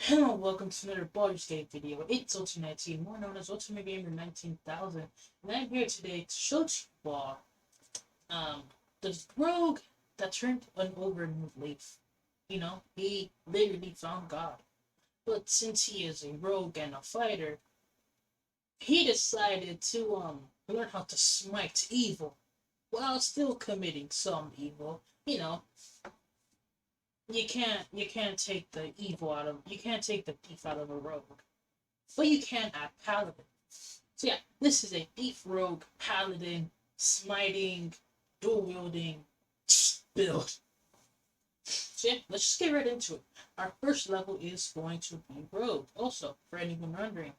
Hello, welcome to another Baldur's Gate video. It's Ultimate19, more known as Ultimate Gamer 19,000, and I'm here today to show to you all the rogue that turned an over a new leaf. You know, he literally found God. But since he is a rogue and a fighter, he decided to learn how to smite evil while still committing some evil. You know, you can't take the evil out of you can't take the thief out of a rogue. But you can add paladin. So yeah, this is a thief rogue paladin smiting dual wielding build. So yeah, let's just get right into it. Our first level is going to be rogue. Also, for anyone wondering,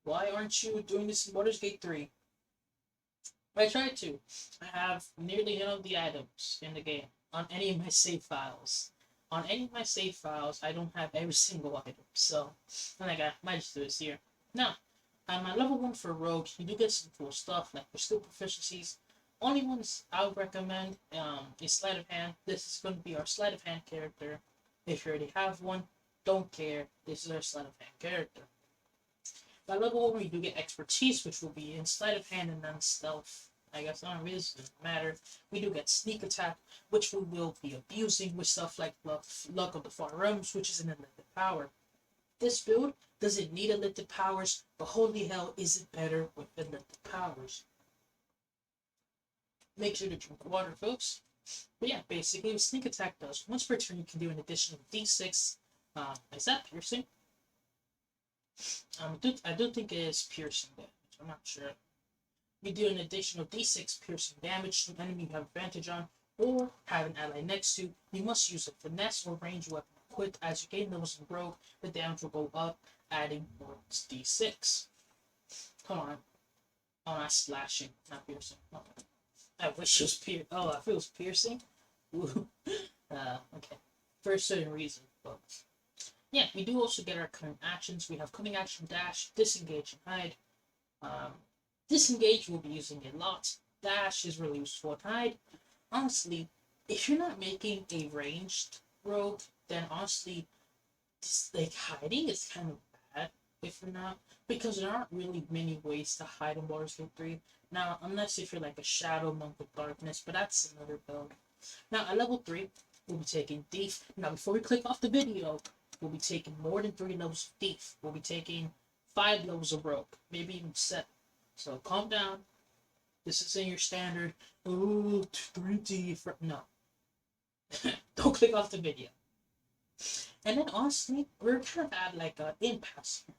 why aren't you doing this in Baldur's Gate 3? I tried to. I have nearly none of the items in the game on any of my save files. On any of my save files, I don't have every single item. So, I might just do this here. Now, on my level 1 for Rogue, you do get some cool stuff like your skill proficiencies. Only ones I would recommend is Sleight of Hand. This is going to be our Sleight of Hand character. If you already have one, don't care. This is our Sleight of Hand character. By level 1, we do get expertise, which will be in sleight of hand and then stealth. I guess none of it doesn't matter. We do get sneak attack, which we will be abusing with stuff like luck of the far realms, which is an unlimited power. This build doesn't need unlimited powers, but holy hell, is it better with unlimited powers? Make sure to drink water, folks. But yeah, basically, what sneak attack does, once per turn, you can do an additional d6. Is that piercing? I do think it is piercing damage. I'm not sure. You do an additional d6 piercing damage to an enemy you have advantage on, or have an ally next to. You must use a finesse or range weapon equipped. As you gain levels in rogue, the damage will go up, adding more d6. Come on. Oh, not slashing, not piercing. Oh, I wish it was piercing. Oh, I feel it was piercing. Ooh. Okay. For a certain reason, but yeah, we do also get our cunning actions. We have cunning action dash, disengage, and hide. Disengage we'll be using a lot. Dash is really useful to hide. Honestly, if you're not making a ranged rogue, then honestly, just like hiding is kind of bad if you're not, because there aren't really many ways to hide in Baldur's Gate 3. Now, unless if you're like a shadow monk with darkness, but that's another build. Now, at level 3, we'll be taking thief. Now, before we click off the video, we'll be taking more than 3 levels of thief. We'll be taking 5 levels of rogue, maybe even 7. So calm down. This isn't your standard, oh, 3 thief. No. Don't click off the video. And then honestly, we're kind of at like an impasse here.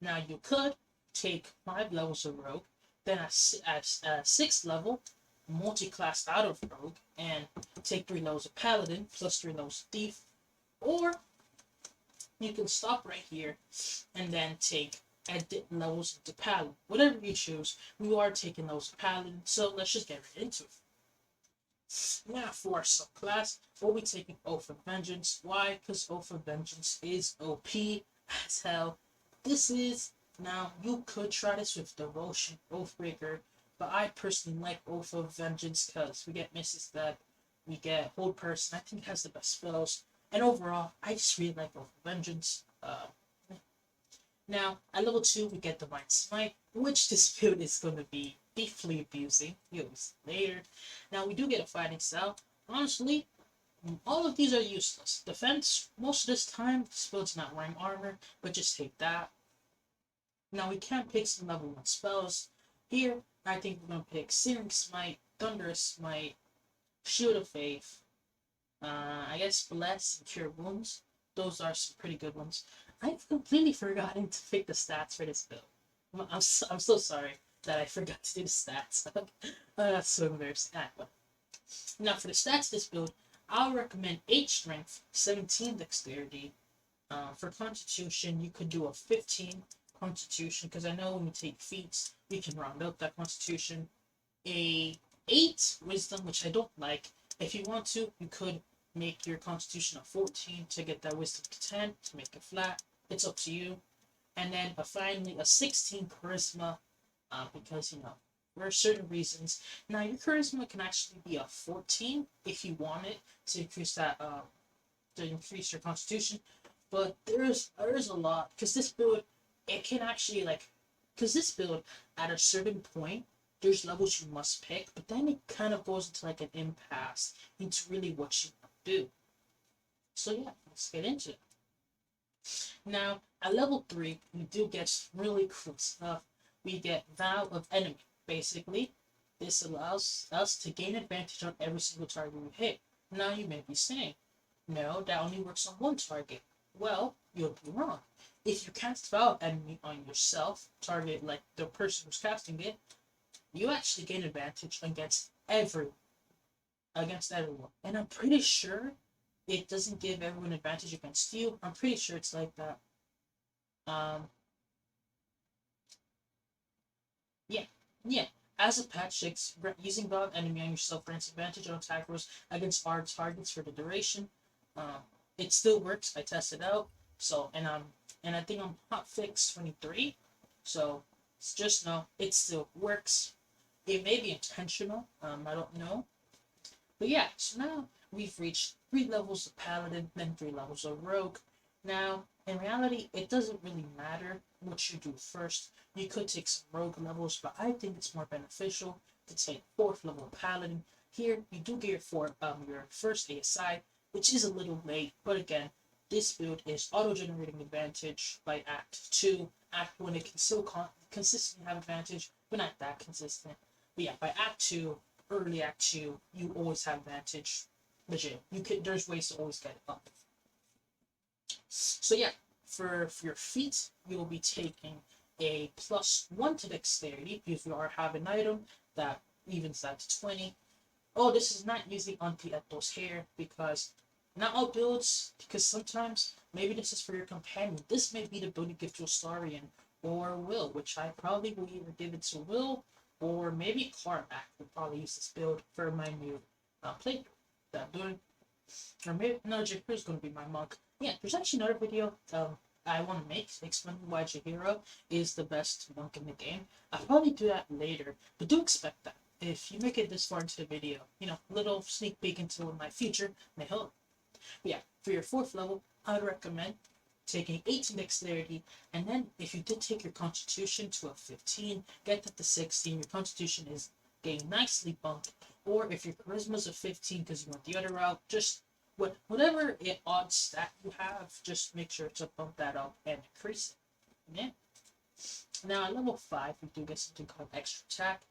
Now you could take 5 levels of rogue, then at 6th level, multi-class out of rogue, and take 3 levels of paladin, plus 3 levels of thief, or you can stop right here and then take edit levels into paladin. Whatever you choose, we are taking those paladin, so let's just get right into it. Now for our subclass, we'll be taking Oath of Vengeance. Why? Because Oath of Vengeance is OP as hell. This is, now you could try this with Devotion, Oathbreaker, but I personally like Oath of Vengeance because we get Mrs. Step, we get Hold Person, I think it has the best spells, and overall, I just really like Oath of Vengeance. Now, at level 2, we get Divine Smite, which this build is going to be deeply abusing. You'll see later. Now, we do get a fighting style. Honestly, all of these are useless. Defense, most of this time, this build's not wearing armor, but just take that. Now, we can pick some level 1 spells. Here, I think we're going to pick Searing Smite, Thunderous Smite, Shield of Faith, I guess Bless and Cure Wounds. Those are some pretty good ones. I've completely forgotten to pick the stats for this build. I'm so sorry that I forgot to do the stats. That's so embarrassing. Now for the stats this build, I'll recommend 8 strength, 17 dexterity. For constitution, you could do a 15 constitution, because I know when we take feats, we can round up that constitution. A 8 wisdom, which I don't like. If you want to, you could make your constitution a 14 to get that wisdom to 10 to make it flat. It's up to you. And then finally a 16 charisma, because for certain reasons. Now your charisma can actually be a 14 if you want it to increase that to increase your constitution. But there's a lot because this build it can actually like because this build at a certain point there's levels you must pick, but then it kind of goes into like an impasse into really what you want to do. So yeah, let's get into it. Now at level 3 we do get some really cool stuff. We get Vow of Enemy. Basically, this allows us to gain advantage on every single target we hit. Now you may be saying, no, that only works on one target. Well, you'll be wrong. If you cast Vow Enemy on yourself, target like the person who's casting it, you actually gain advantage against everyone. And I'm pretty sure it doesn't give everyone advantage against you. I'm pretty sure it's like that. Um, yeah, yeah. As a patch 6, using God Enemy on yourself grants advantage on attack rolls against our targets for the duration. Um, it still works. I tested out. So and I think I'm hotfix 23. So just know it still works. It may be intentional. I don't know. But yeah, so now we've reached 3 levels of Paladin, then 3 levels of Rogue. Now, in reality, it doesn't really matter what you do first. You could take some Rogue levels, but I think it's more beneficial to take 4th level Paladin. Here, you do get your first ASI, which is a little late, but again, this build is auto-generating advantage by Act 2. Act 1, it can still consistently have advantage, but not that consistent. But yeah, by Act 2, early Act 2, you always have advantage. Legit. There's ways to always get it up. So yeah, for your feat, you'll be taking a +1 to dexterity if you have an item that evens that to 20. Oh, this is not using Anti-Ethos hair because not all builds, because sometimes maybe this is for your companion. This may be the build you give to Astarion or Will, which I probably will either give it to Will or maybe Carmack would probably use this build for my new playthrough that I'm doing. Or maybe no, Jaheir's gonna be my monk. Yeah, there's actually another video I want to make explaining why Jaheira is the best monk in the game. I'll probably do that later, but do expect that. If you make it this far into the video, little sneak peek into my future may help. But yeah, for your 4th level, I would recommend taking 18 dexterity, and then if you did take your constitution to a 15, get that to 16, your constitution is getting nicely bumped. Or if your charisma is a 15 because you went the other route, just whatever odd stat you have, just make sure to bump that up and increase it. Yeah. Now at level 5, we do get something called extra attack.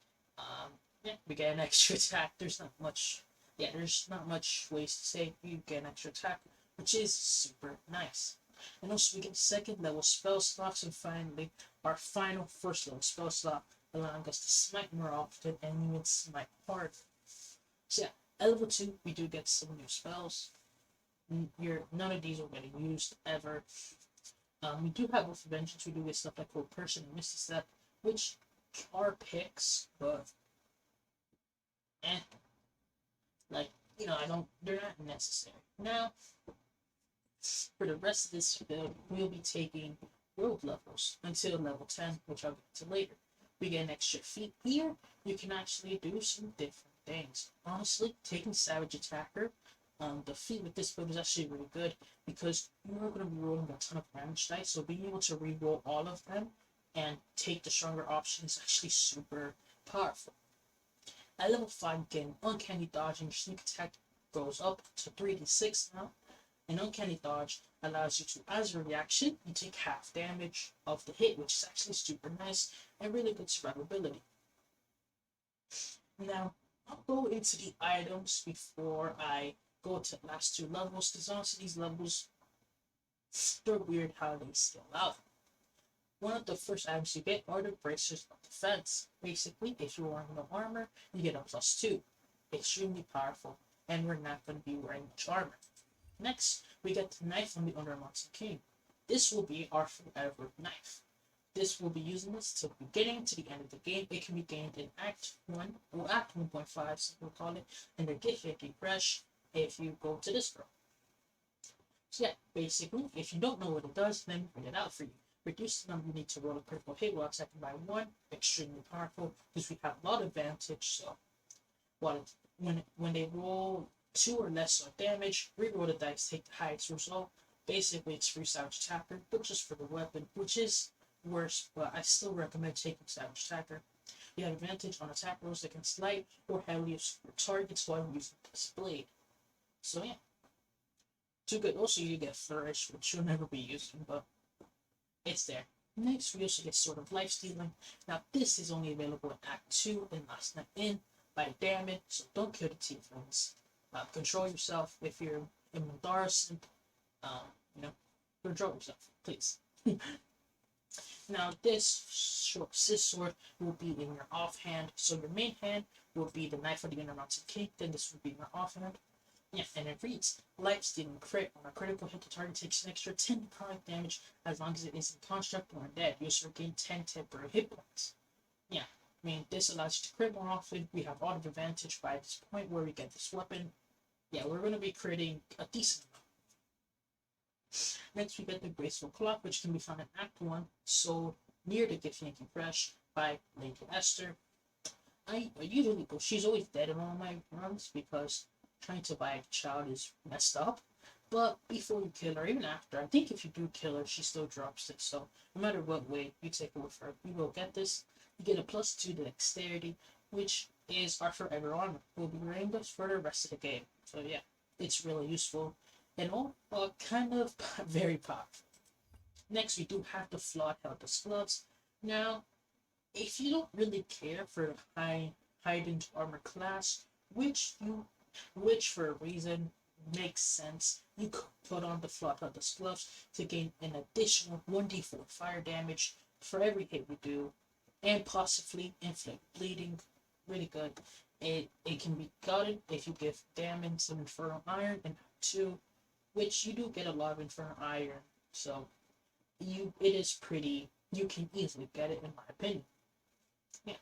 Yeah, we get an extra attack. There's not much ways to say you get an extra attack, which is super nice. And also we get 2nd level spell slots, and finally our final 1st level spell slot, allowing us to smite more often and even smite harder. So yeah, at level 2 we do get some new spells. None of these are getting used ever. We do have with Vengeance, we do get stuff like Cold Person and Misty Step, which are picks, but like, they're not necessary. Now, for the rest of this build, we'll be taking rogue levels until level 10, which I'll get to later. We get an extra feat here. You can actually do some different things. Honestly, taking Savage Attacker, the feat with this build is actually really good because you're going to be rolling a ton of damage dice, so being able to re-roll all of them and take the stronger option is actually super powerful. At level 5, again, Uncanny Dodge and your Sneak Attack goes up to 3d6 now. And Uncanny Dodge allows you to, as a reaction, you take half damage of the hit, which is actually super nice and really good survivability. Now, I'll go into the items before I go to the last 2 levels, because honestly these levels, they're weird how they scale out. One of the first items you get are the Bracers of Defense. Basically, if you're wearing no armor, you get a +2. Extremely powerful, and we're not going to be wearing much armor. Next, we get the Knife from the Undermountain King. This will be our forever knife. This will be using this to the beginning to the end of the game. It can be gained in Act 1, or Act 1.5, some people call it, and then get hit fresh if you go to this row. So yeah, basically, if you don't know what it does, let me read it out for you. Reduce the number you need to roll a critical hit while attacking by 1. Extremely powerful, because we have a lot of advantage, so when they roll 2 or less on damage, reroll the dice, take the highest result. Basically, it's free Savage Attacker, but just for the weapon, which is worse, but I still recommend taking Savage Attacker. You have advantage on attack rolls against light or heavily targets while using this blade. So yeah, too good. Also, you get Flourish, which you'll never be using, but it's there. Next, we also get Sword of Life Stealing. Now, this is only available in Act 2 and Last Night In by damage, so don't kill the tieflings. Control yourself if you're a Mandara simp. You know, control yourself, please. Now, this sword will be in your offhand, so your main hand will be the Knife of the Intermountain King, then this will be in your offhand. Yeah, and it reads, Life Stealing crit. On a critical hit, the target takes an extra 10 necrotic damage as long as it is in construct or undead. You also gain 10 temporary hit points. Yeah, I mean, this allows you to crit more often. We have a lot of advantage by this point where we get this weapon. Yeah, we're going to be critting a decent amount. Next, we get the Graceful Clock, which can be found in Act 1, so near the Githyanki Fresh by Lady Esther. I usually go, she's always dead in all my runs because trying to buy a child is messed up. But before you kill her, even after, I think if you do kill her, she still drops it. So no matter what way you take it with her, you will get this. You get a +2 to dexterity, which is our forever armor. Will be wearing this for the rest of the game. So yeah, it's really useful and all kind of very powerful. Next, we do have the Flawed Helpless Gloves. Now, if you don't really care for heightened armor class, which for a reason makes sense, you could put on the Flawed Helpless Gloves to gain an additional 1d4 fire damage for every hit you do, and possibly inflict bleeding. Really good. It can be gotten if you give damage some Infernal Iron and 2, which you do get a lot of Infernal Iron, so it is pretty, you can easily get it in my opinion. Yeah.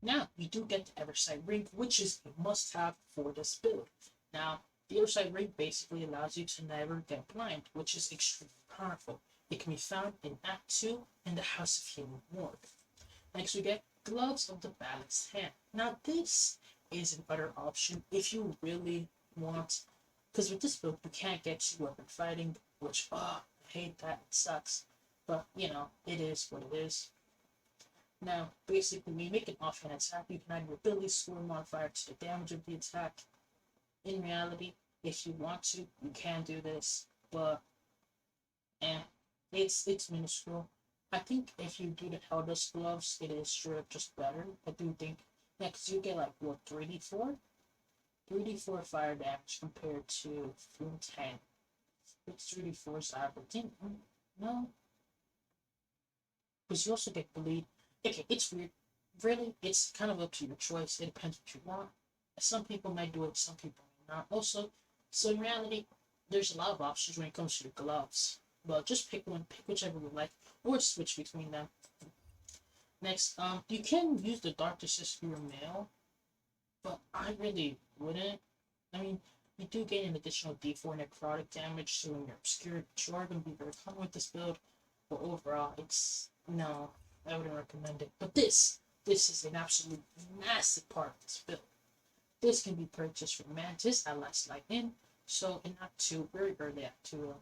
Now, we do get the Eversight Ring, which is a must-have for this build. Now, the Eversight Ring basically allows you to never get blind, which is extremely powerful. It can be found in Act 2 in the House of Healing Ward. Next, we get Gloves of the Balanced Hand. Now, this is an other option if you really want, because with this build, you can't get 2-weapon fighting, which, I hate that, it sucks. But, you know, it is what it is. Now, basically, when you make an offhand attack, you can add your ability score modifier to the damage of the attack. In reality, if you want to, you can do this, but it's minuscule. I think if you do the Helldust Gloves, it is straight up just better. I do think, yeah, because you get like, what, 3d4? 3d4 fire damage compared to 10. It's 3d4 average. No. Because you also get bleed. Okay, it's weird. Really, it's kind of up to your choice. It depends what you want. Some people might do it, some people may not. Also, so in reality, there's a lot of options when it comes to your gloves. But just pick one, pick whichever you like, or switch between them. Next, you can use the Dark Resist for your mail, but I really wouldn't. I mean, you do gain an additional d4 necrotic damage, so when you're obscured, you are going to be very common with this build. But overall, no, I wouldn't recommend it. But this is an absolute massive part of this build. This can be purchased from Mantis at Last Light In, so in Act 2, very early Act 2,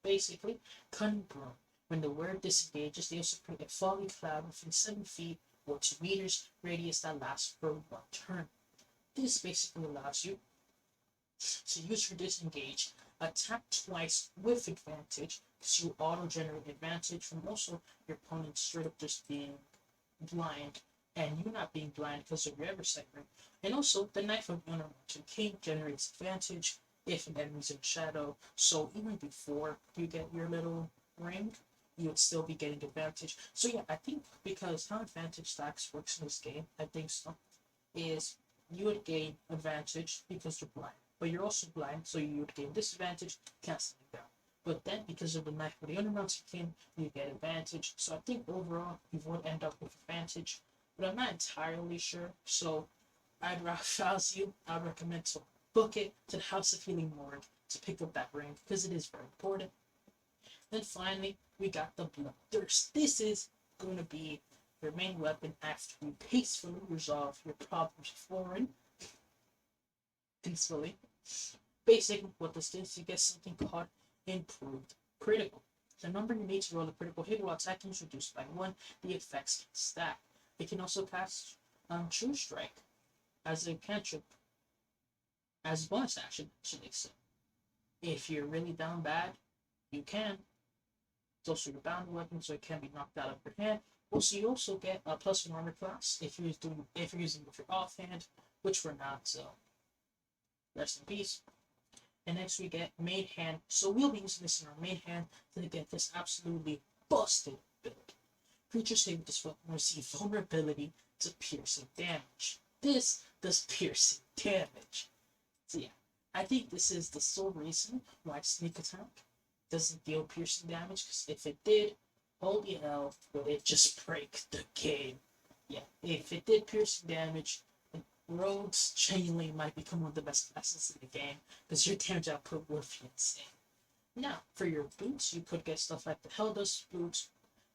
basically, Cunning Broom. When the word disengages, they also create a falling cloud within 7 feet or 2 meters radius that lasts for 1 turn. This basically allows you to use your disengage, attack twice with advantage, because you auto-generate advantage from also your opponent straight up just being blind, and you not being blind because of your Eversight Ring. And also, the Knife of the Intermountain King generates advantage if an enemy's in shadow, so even before you get your little ring, you would still be getting advantage. So yeah, I think because how advantage stacks works in this game, I think so, is you would gain advantage because you're blind. But you're also blind, so you would gain disadvantage, canceling down. But then, because of the Knife of the Undermountain King, you get advantage. So I think overall, you would end up with advantage. But I'm not entirely sure, so I'd recommend to book it to the House of Healing Ward to pick up that ring, because it is very important. Then finally, we got the Bloodthirst. This is going to be your main weapon after you peacefully resolve your problems with Warren. Peacefully. Basically, what this is, you get something called improved critical. The number you need to roll a critical hit while attacking is reduced by 1. The effects can stack. It can also cast True Strike as a cantrip, as a bonus action, actually. So if you're really down bad, you can. It's also your bound weapon, so it can be knocked out of your hand. Also, you also get a +1 armor class if you're using with your offhand, which we're not. So rest in peace. And next we get main hand. So we'll be using this in our main hand to get this absolutely busted build. Creatures hit with this weapon receive vulnerability to piercing damage. This does piercing damage. So yeah, I think this is the sole reason why sneak attack doesn't deal piercing damage, because if it did, holy hell, would it just break the game. Yeah, if it did piercing damage, Rogues genuinely might become one of the best classes in the game, because your damage output would be insane. Now, for your boots, you could get stuff like the Helldust boots,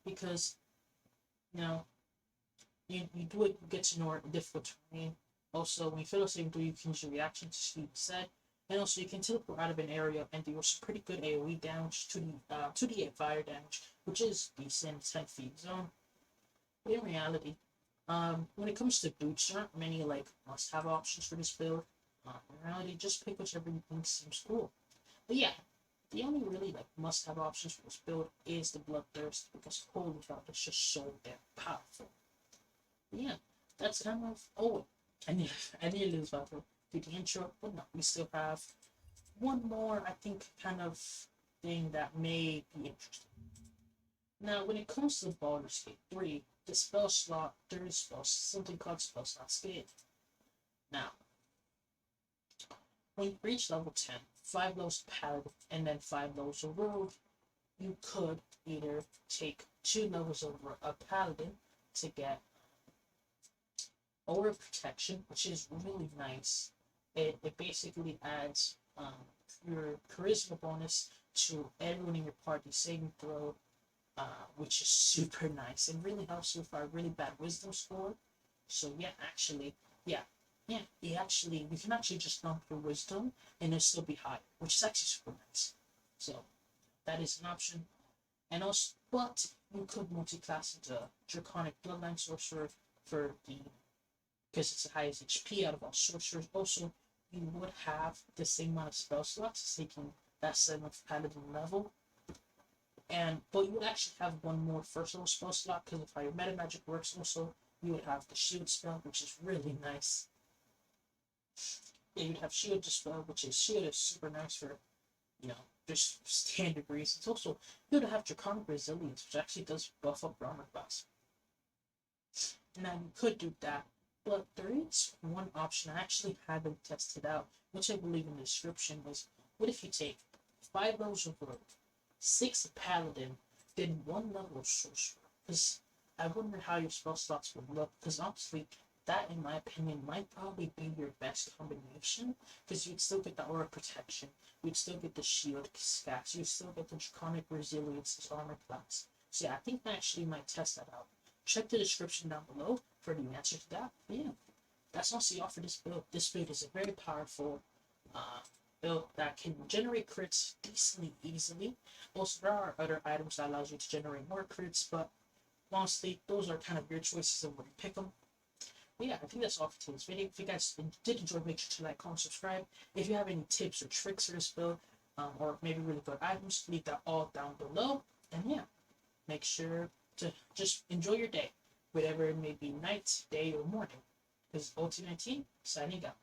because, you know, you do get to know difficult terrain. Also, when you fail a saving throw, you can use your reaction to speed set. And also, you can teleport out of an area and do some pretty good AoE damage, 2d8 fire damage, which is decent, 10 feet zone. But in reality, when it comes to boots, there aren't many like must-have options for this build. In reality, just pick whichever you think seems cool. But yeah, the only really like must-have options for this build is the Bloodthirst, because holy cow, it's just so damn powerful. But yeah, that's kind of I need to lose about to do the intro, but no, we still have one more, I think, kind of thing that may be interesting. Now, when it comes to Baldur's Gate 3, the spell slot, there is something called spell slot skate. Now, when you reach level 10, 5 levels of Paladin, and then 5 levels of Rogue, you could either take 2 levels of a Paladin to get Aura Protection, which is really nice. It basically adds your charisma bonus to everyone in your party saving throw, which is super nice and really helps you with our really bad wisdom score. So yeah, we can actually just dump your wisdom and it'll still be higher, which is actually super nice. So that is an option. And also, but you could multi-class into Draconic Bloodline Sorcerer for because it's the highest HP out of all sorcerers. Also, you would have the same amount of spell slots taking that 7th Paladin level. But you would actually have one more first level spell slot, because of how your meta magic works. Also, you would have the shield spell, which is really nice. Yeah, you'd have shield spell, which is super nice for, just standard reasons. Also, you would have Draconic Resilience, which actually does buff up your armor class. Now you could do that, but there is one option I actually haven't tested out, which I believe in the description, was what if you take 5 levels of Rogue, 6 Paladin, then 1 level of Sorcerer? Because I wonder how your spell slots would look, because honestly, that in my opinion might probably be your best combination, because you'd still get the Aura Protection, you'd still get the Shield stacks, you'd still get the Draconic Resilience as armor class. So yeah, I think I actually might test that out. Check the description down below for the answer to that. But yeah, that's also all for this build. This build is a very powerful build that can generate crits decently easily. Also, there are other items that allows you to generate more crits, but honestly, those are kind of your choices of where you pick them. But yeah, I think that's all for today's video. If you guys did enjoy, make sure to like, comment, subscribe. If you have any tips or tricks for this build, or maybe really good items, leave that all down below. And yeah, make sure to just enjoy your day, whatever it may be, night, day, or morning. This is OT19 signing out.